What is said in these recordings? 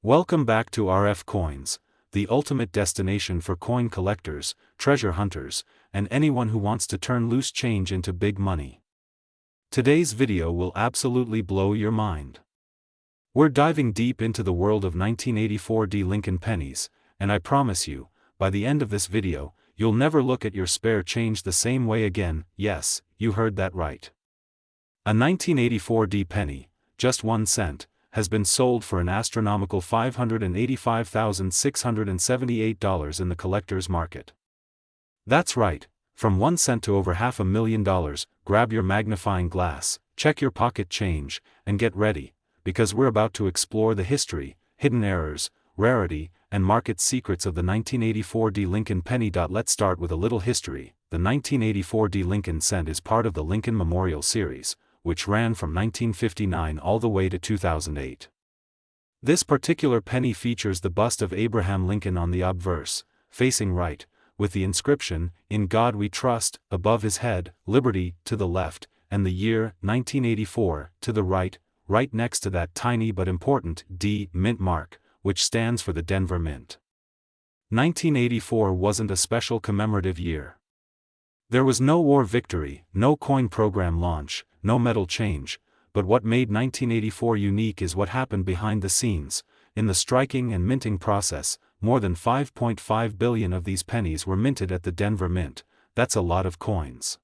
Welcome back to RF Coins, the ultimate destination for coin collectors, treasure hunters, and anyone who wants to turn loose change into big money. Today's video will absolutely blow your mind. We're diving deep into the world of 1984 Lincoln pennies, and I promise you, by the end of this video, you'll never look at your spare change the same way again. Yes, you heard that right. A 1984 penny, just 1 cent, has been sold for an astronomical $585,678 in the collector's market. That's right, from 1 cent to over $500,000. Grab your magnifying glass, check your pocket change, and get ready, because we're about to explore the history, hidden errors, rarity, and market secrets of the 1984 Lincoln penny. Let's start with a little history. The 1984 Lincoln cent is part of the Lincoln Memorial series, which ran from 1959 all the way to 2008. This particular penny features the bust of Abraham Lincoln on the obverse, facing right, with the inscription, "In God We Trust," above his head, "Liberty," to the left, and the year, 1984, to the right next to that tiny but important D mint mark, which stands for the Denver Mint. 1984 wasn't a special commemorative year. There was no war victory, no coin program launch, no metal change, but what made 1984 unique is what happened behind the scenes. In the striking and minting process, more than 5.5 billion of these pennies were minted at the Denver Mint. That's a lot of coins.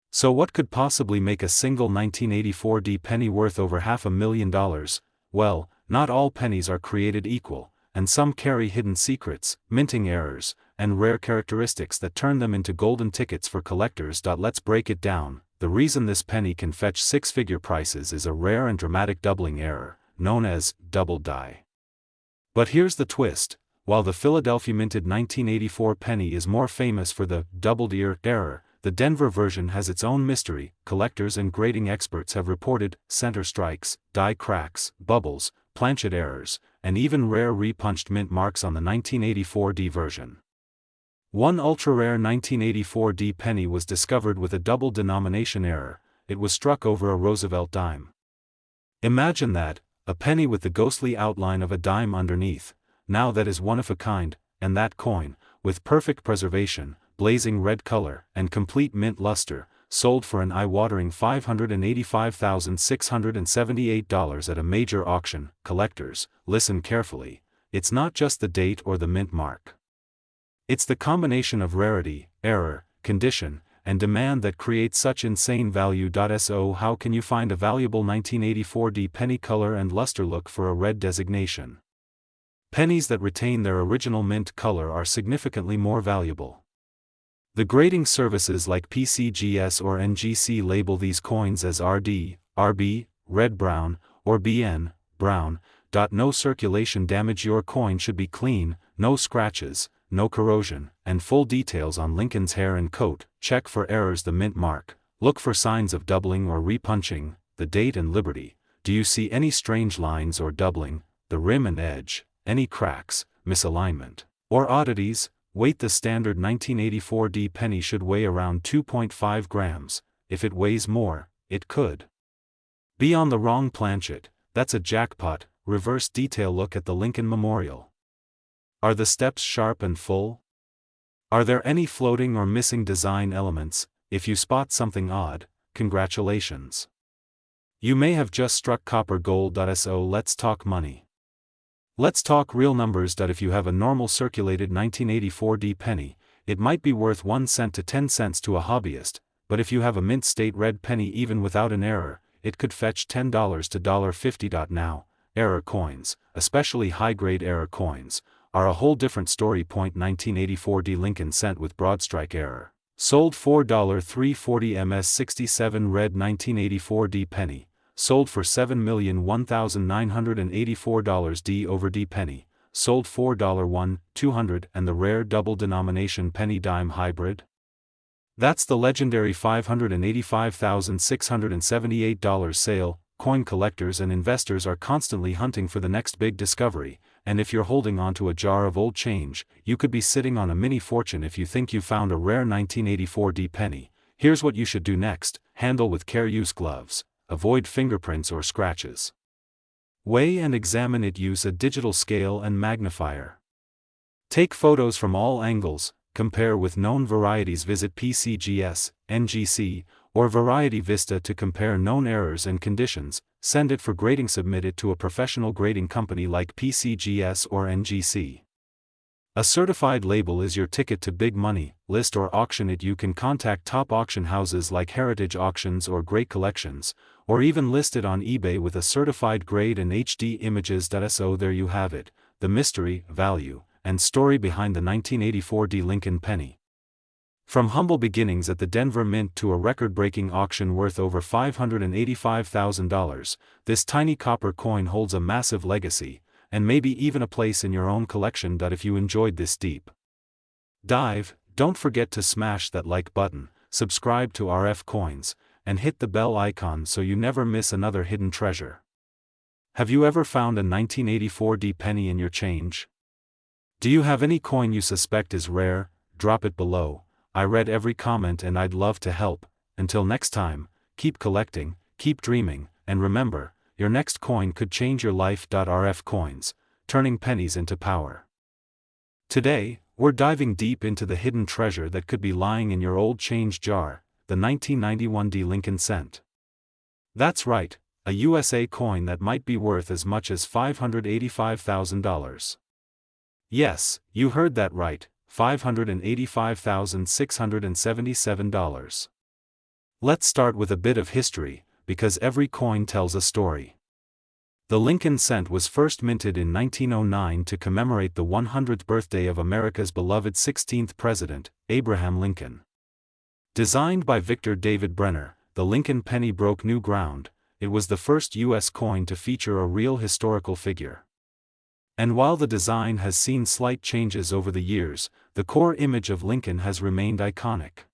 So what could possibly make a single 1984 penny worth over $500,000? Well, not all pennies are created equal, and some carry hidden secrets, minting errors, and rare characteristics that turn them into golden tickets for collectors. Let's break it down. The reason this penny can fetch six-figure prices is a rare and dramatic doubling error, known as double die. But here's the twist: while the Philadelphia minted 1984 penny is more famous for the doubled ear error, the Denver version has its own mystery. Collectors and grading experts have reported center strikes, die cracks, bubbles, planchet errors, and even rare repunched mint marks on the 1984 version. One ultra-rare 1984 penny was discovered with a double denomination error. It was struck over a Roosevelt dime. Imagine that, a penny with the ghostly outline of a dime underneath. Now that is one of a kind, and that coin, with perfect preservation, blazing red color, and complete mint luster, sold for an eye-watering $585,678 at a major auction. Collectors, listen carefully, it's not just the date or the mint mark. It's the combination of rarity, error, condition, and demand that creates such insane value. So how can you find a valuable 1984 penny color and luster look for a red designation? Pennies that retain their original mint color are significantly more valuable. The grading services like PCGS or NGC label these coins as RD, RB, red-brown, or BN, brown. No circulation damage. Your coin should be clean, no scratches, no corrosion, and full details on Lincoln's hair and coat. Check for errors: the mint mark. Look for signs of doubling or repunching, the date and liberty. Do you see any strange lines or doubling, the rim and edge, any cracks, misalignment, or oddities? Weight: the standard 1984 penny should weigh around 2.5 grams. If it weighs more, it could be on the wrong planchet. That's a jackpot. Reverse detail: look at the Lincoln Memorial. Are the steps sharp and full? Are there any floating or missing design elements? If you spot something odd, congratulations. You may have just struck copper gold. So let's talk money. Let's talk real numbers. If you have a normal circulated 1984 penny, it might be worth 1 cent to 10 cents to a hobbyist, but if you have a mint state red penny even without an error, it could fetch $10 to $1.50. Now, error coins, especially high-grade error coins, are a whole different story. 1984 Lincoln cent with broadstrike error, sold $4.340 MS67 red 1984 penny, sold for $7,001,984. over penny, sold $4.1,200. And the rare double denomination penny dime hybrid? That's the legendary $585,678 sale. Coin collectors and investors are constantly hunting for the next big discovery, and if you're holding on to a jar of old change, you could be sitting on a mini fortune. If you think you found a rare 1984 penny, here's what you should do next: handle with care, use gloves, avoid fingerprints or scratches. Weigh and examine it. Use a digital scale and magnifier. Take photos from all angles, compare with known varieties. Visit PCGS, NGC, or Variety Vista to compare known errors and conditions. Send it for grading. Submit it to a professional grading company like PCGS or NGC. A certified label is your ticket to big money. List or auction it. You can contact top auction houses like Heritage Auctions or Great Collections, or even list it on eBay with a certified grade and HD images. So there you have it, the mystery, value, and story behind the 1984 D Lincoln penny. From humble beginnings at the Denver Mint to a record-breaking auction worth over $585,000, this tiny copper coin holds a massive legacy, and maybe even a place in your own collection. If you enjoyed this deep dive, don't forget to smash that like button, subscribe to RF Coins, and hit the bell icon so you never miss another hidden treasure. Have you ever found a 1984 D penny in your change? Do you have any coin you suspect is rare? Drop it below. I read every comment and I'd love to help. Until next time, keep collecting, keep dreaming, and remember, your next coin could change your life. RF Coins, turning pennies into power. Today, we're diving deep into the hidden treasure that could be lying in your old change jar, the 1991 D Lincoln cent. That's right, a USA coin that might be worth as much as $585,000. Yes, you heard that right, $585,677. Let's start with a bit of history, because every coin tells a story. The Lincoln cent was first minted in 1909 to commemorate the 100th birthday of America's beloved 16th president, Abraham Lincoln. Designed by Victor David Brenner, the Lincoln penny broke new ground. It was the first U.S. coin to feature a real historical figure. And while the design has seen slight changes over the years, the core image of Lincoln has remained iconic.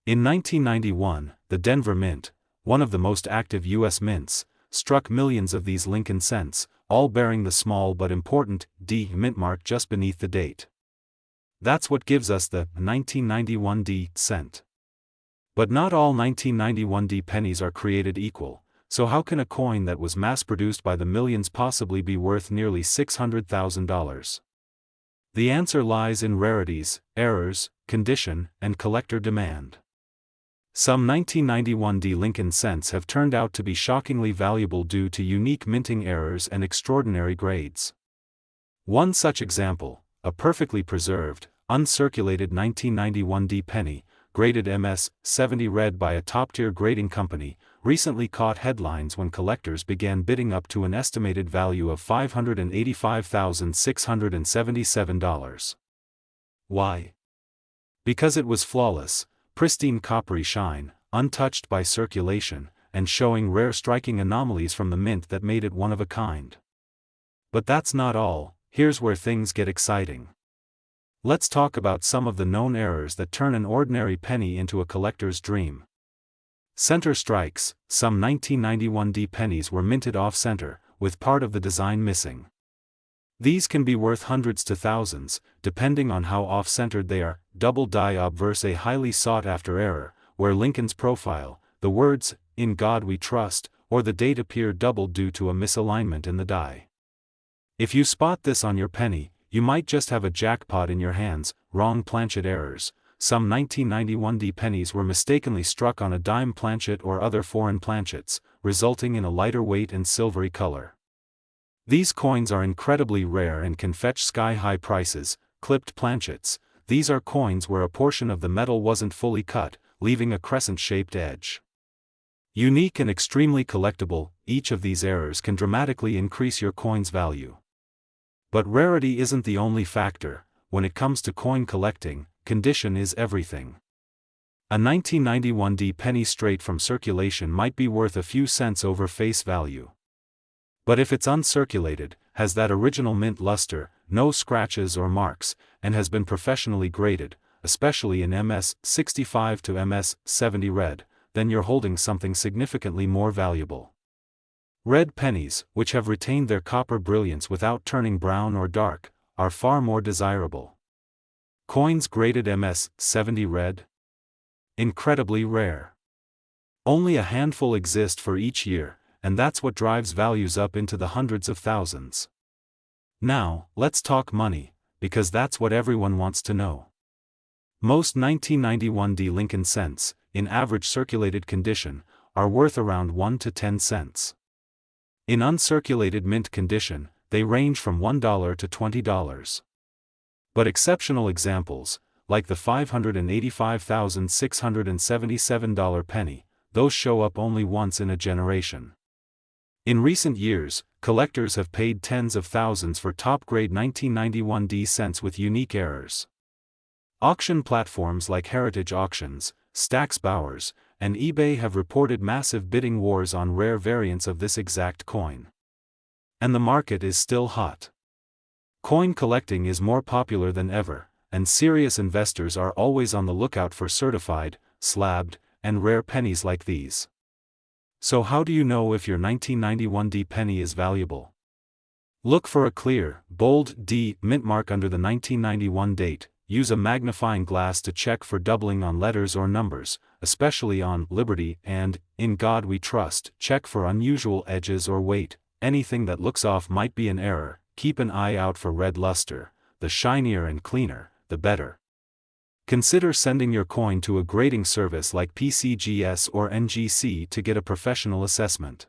In 1991, the Denver Mint, one of the most active U.S. mints, struck millions of these Lincoln cents, all bearing the small but important D mint mark just beneath the date. That's what gives us the 1991 D cent. But not all 1991 D pennies are created equal, so how can a coin that was mass-produced by the millions possibly be worth nearly $600,000? The answer lies in rarities, errors, condition, and collector demand. Some 1991 D Lincoln cents have turned out to be shockingly valuable due to unique minting errors and extraordinary grades. One such example, a perfectly preserved, uncirculated 1991 D penny, graded MS 70 red by a top-tier grading company, recently caught headlines when collectors began bidding up to an estimated value of $585,677. Why? Because it was flawless, pristine coppery shine, untouched by circulation, and showing rare striking anomalies from the mint that made it one of a kind. But that's not all. Here's where things get exciting. Let's talk about some of the known errors that turn an ordinary penny into a collector's dream. Center strikes. Some 1991 D pennies were minted off-center, with part of the design missing. These can be worth hundreds to thousands, depending on how off-centered they are. Double die obverse, a highly sought-after error, where Lincoln's profile, the words, "In God We Trust," or the date appear doubled due to a misalignment in the die. If you spot this on your penny, you might just have a jackpot in your hands. Wrong planchet errors. Some 1991 D pennies were mistakenly struck on a dime planchet or other foreign planchets, resulting in a lighter weight and silvery color. These coins are incredibly rare and can fetch sky-high prices. Clipped planchets. These are coins where a portion of the metal wasn't fully cut, leaving a crescent-shaped edge. Unique and extremely collectible, each of these errors can dramatically increase your coin's value. But rarity isn't the only factor. When it comes to coin collecting, condition is everything. A 1991 D penny straight from circulation might be worth a few cents over face value. But if it's uncirculated, has that original mint luster, no scratches or marks, and has been professionally graded, especially in MS 65 to MS 70 red, then you're holding something significantly more valuable. Red pennies, which have retained their copper brilliance without turning brown or dark, are far more desirable. Coins graded MS 70 red? Incredibly rare. Only a handful exist for each year, and that's what drives values up into the hundreds of thousands. Now, let's talk money, because that's what everyone wants to know. Most 1991 Lincoln cents, in average circulated condition, are worth around 1 to 10 cents. In uncirculated mint condition, they range from $1 to $20. But exceptional examples, like the $585,677 penny, those show up only once in a generation. In recent years, collectors have paid tens of thousands for top-grade 1991 cents with unique errors. Auction platforms like Heritage Auctions, Stack's Bowers, and eBay have reported massive bidding wars on rare variants of this exact coin. And the market is still hot. Coin collecting is more popular than ever, and serious investors are always on the lookout for certified, slabbed, and rare pennies like these. So how do you know if your 1991 penny is valuable? Look for a clear, bold D mint mark under the 1991 date. Use a magnifying glass to check for doubling on letters or numbers, especially on Liberty and In God We Trust. Check for unusual edges or weight. Anything that looks off might be an error. Keep an eye out for red luster. The shinier and cleaner, the better. Consider sending your coin to a grading service like PCGS or NGC to get a professional assessment.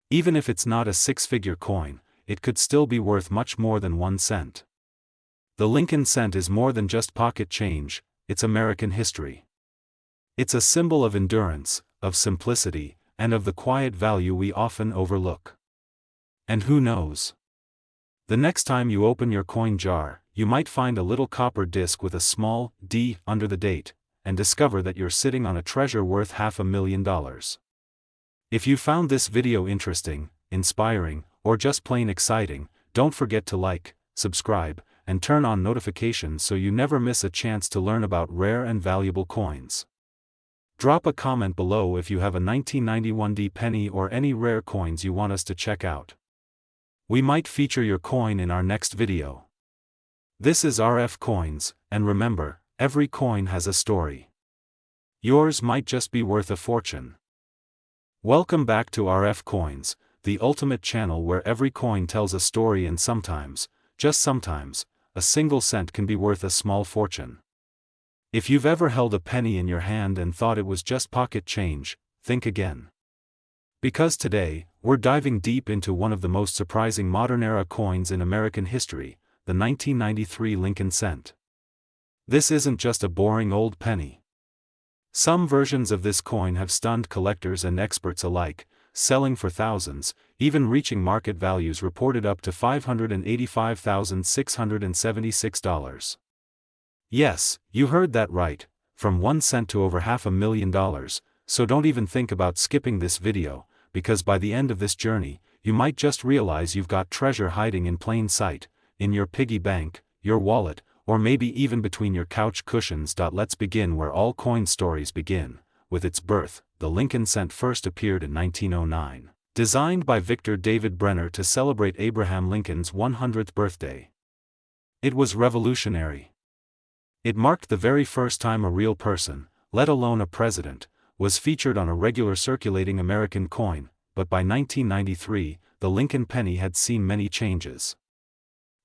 Even if it's not a six-figure coin, it could still be worth much more than 1 cent. The Lincoln cent is more than just pocket change, it's American history. It's a symbol of endurance, of simplicity, and of the quiet value we often overlook. And who knows? The next time you open your coin jar, you might find a little copper disc with a small D under the date, and discover that you're sitting on a treasure worth $500,000. If you found this video interesting, inspiring, or just plain exciting, don't forget to like, subscribe, and turn on notifications so you never miss a chance to learn about rare and valuable coins. Drop a comment below if you have a 1991 penny or any rare coins you want us to check out. We might feature your coin in our next video. This is RF Coins, and remember, every coin has a story. Yours might just be worth a fortune. Welcome back to RF Coins, the ultimate channel where every coin tells a story, and sometimes, just sometimes, a single cent can be worth a small fortune. If you've ever held a penny in your hand and thought it was just pocket change, think again. Because today, we're diving deep into one of the most surprising modern-era coins in American history, the 1993 Lincoln cent. This isn't just a boring old penny. Some versions of this coin have stunned collectors and experts alike, selling for thousands, even reaching market values reported up to $585,676. Yes, you heard that right, from 1 cent to over $500,000, so don't even think about skipping this video, because by the end of this journey, you might just realize you've got treasure hiding in plain sight, in your piggy bank, your wallet, or maybe even between your couch cushions. Let's begin where all coin stories begin, with its birth. The Lincoln cent first appeared in 1909, designed by Victor David Brenner to celebrate Abraham Lincoln's 100th birthday. It was revolutionary. It marked the very first time a real person, let alone a president, was featured on a regular circulating American coin, but by 1993, the Lincoln penny had seen many changes.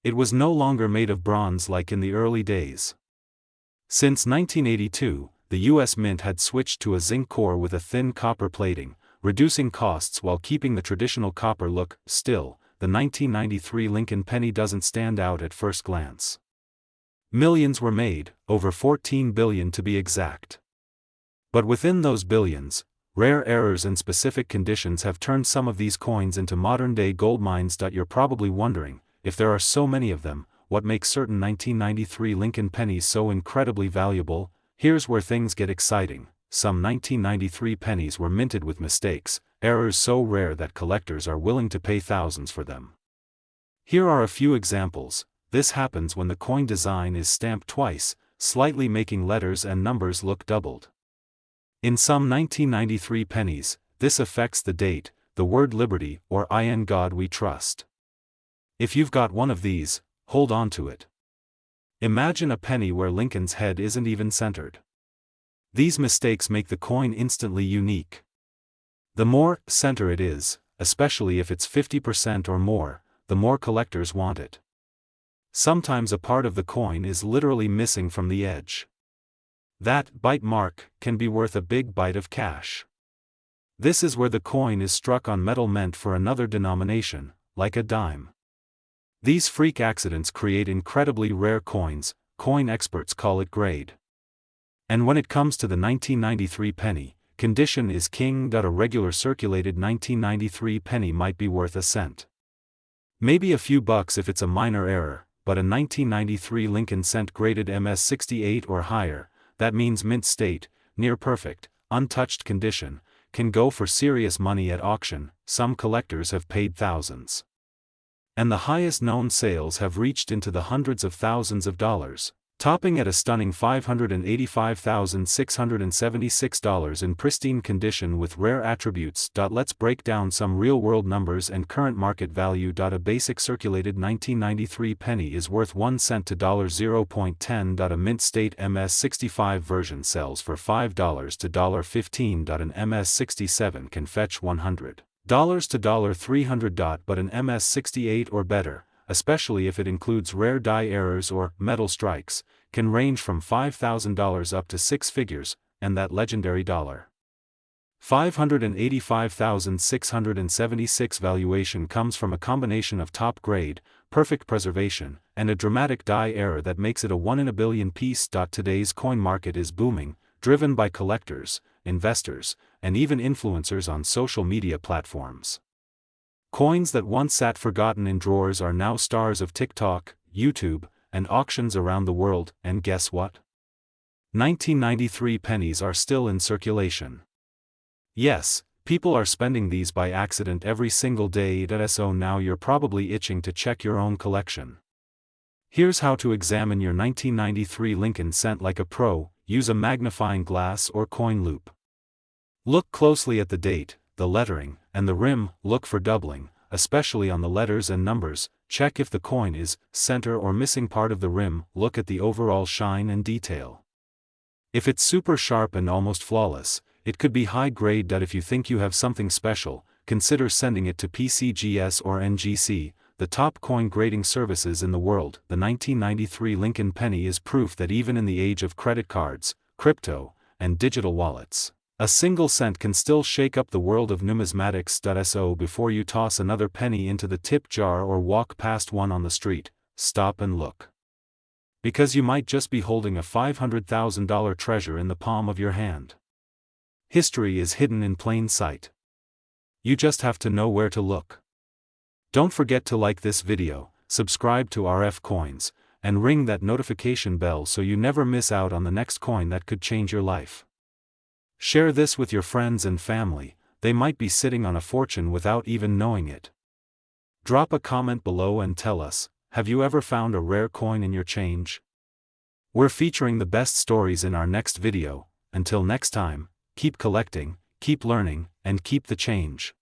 It was no longer made of bronze like in the early days. Since 1982, the U.S. Mint had switched to a zinc core with a thin copper plating, reducing costs while keeping the traditional copper look. Still, the 1993 Lincoln penny doesn't stand out at first glance. Millions were made, over 14 billion to be exact. But within those billions, rare errors and specific conditions have turned some of these coins into modern-day gold mines. You're probably wondering, if there are so many of them, what makes certain 1993 Lincoln pennies so incredibly valuable? Here's where things get exciting. Some 1993 pennies were minted with mistakes, errors so rare that collectors are willing to pay thousands for them. Here are a few examples. This happens when the coin design is stamped twice, slightly making letters and numbers look doubled. In some 1993 pennies, this affects the date, the word Liberty, or In God We Trust. If you've got one of these, hold on to it. Imagine a penny where Lincoln's head isn't even centered. These mistakes make the coin instantly unique. The more center it is, especially if it's 50% or more, the more collectors want it. Sometimes a part of the coin is literally missing from the edge. That bite mark can be worth a big bite of cash. This is where the coin is struck on metal meant for another denomination, like a dime. These freak accidents create incredibly rare coins. Coin experts call it grade. And when it comes to the 1993 penny, condition is king. A regular circulated 1993 penny might be worth a cent. Maybe a few bucks if it's a minor error, but a 1993 Lincoln cent graded MS68 or higher, that means mint state, near perfect, untouched condition, can go for serious money at auction. Some collectors have paid thousands. And the highest known sales have reached into the hundreds of thousands of dollars, topping at a stunning $585,676 in pristine condition with rare attributes. Let's break down some real-world numbers and current market value. A basic circulated 1993 penny is worth 1 cent to $0.10. A mint state MS65 version sells for $5 to $15. An MS67 can fetch $100 to $300. But an MS68 or better, especially if it includes rare die errors or metal strikes, can range from $5,000 up to six figures, and that legendary $585,676 valuation comes from a combination of top grade, perfect preservation, and a dramatic die error that makes it a 1 in a billion piece. Today's coin market is booming, driven by collectors, investors, and even influencers on social media platforms. Coins that once sat forgotten in drawers are now stars of TikTok, YouTube, and auctions around the world. And guess what? 1993 pennies are still in circulation. Yes, people are spending these by accident every single day. So now you're probably itching to check your own collection. Here's how to examine your 1993 Lincoln cent like a pro. Use a magnifying glass or coin loop. Look closely at the date, the lettering, and the rim. Look for doubling, especially on the letters and numbers. Check if the coin is center or missing part of the rim. Look at the overall shine and detail. If it's super sharp and almost flawless, it could be high grade. If you think you have something special, consider sending it to PCGS or NGC, the top coin grading services in the world. The 1993 Lincoln penny is proof that even in the age of credit cards, crypto, and digital wallets, a single cent can still shake up the world of numismatics. So before you toss another penny into the tip jar or walk past one on the street, stop and look. Because you might just be holding a $500,000 treasure in the palm of your hand. History is hidden in plain sight. You just have to know where to look. Don't forget to like this video, subscribe to RF Coins, and ring that notification bell so you never miss out on the next coin that could change your life. Share this with your friends and family, they might be sitting on a fortune without even knowing it. Drop a comment below and tell us, have you ever found a rare coin in your change? We're featuring the best stories in our next video. Until next time, keep collecting, keep learning, and keep the change.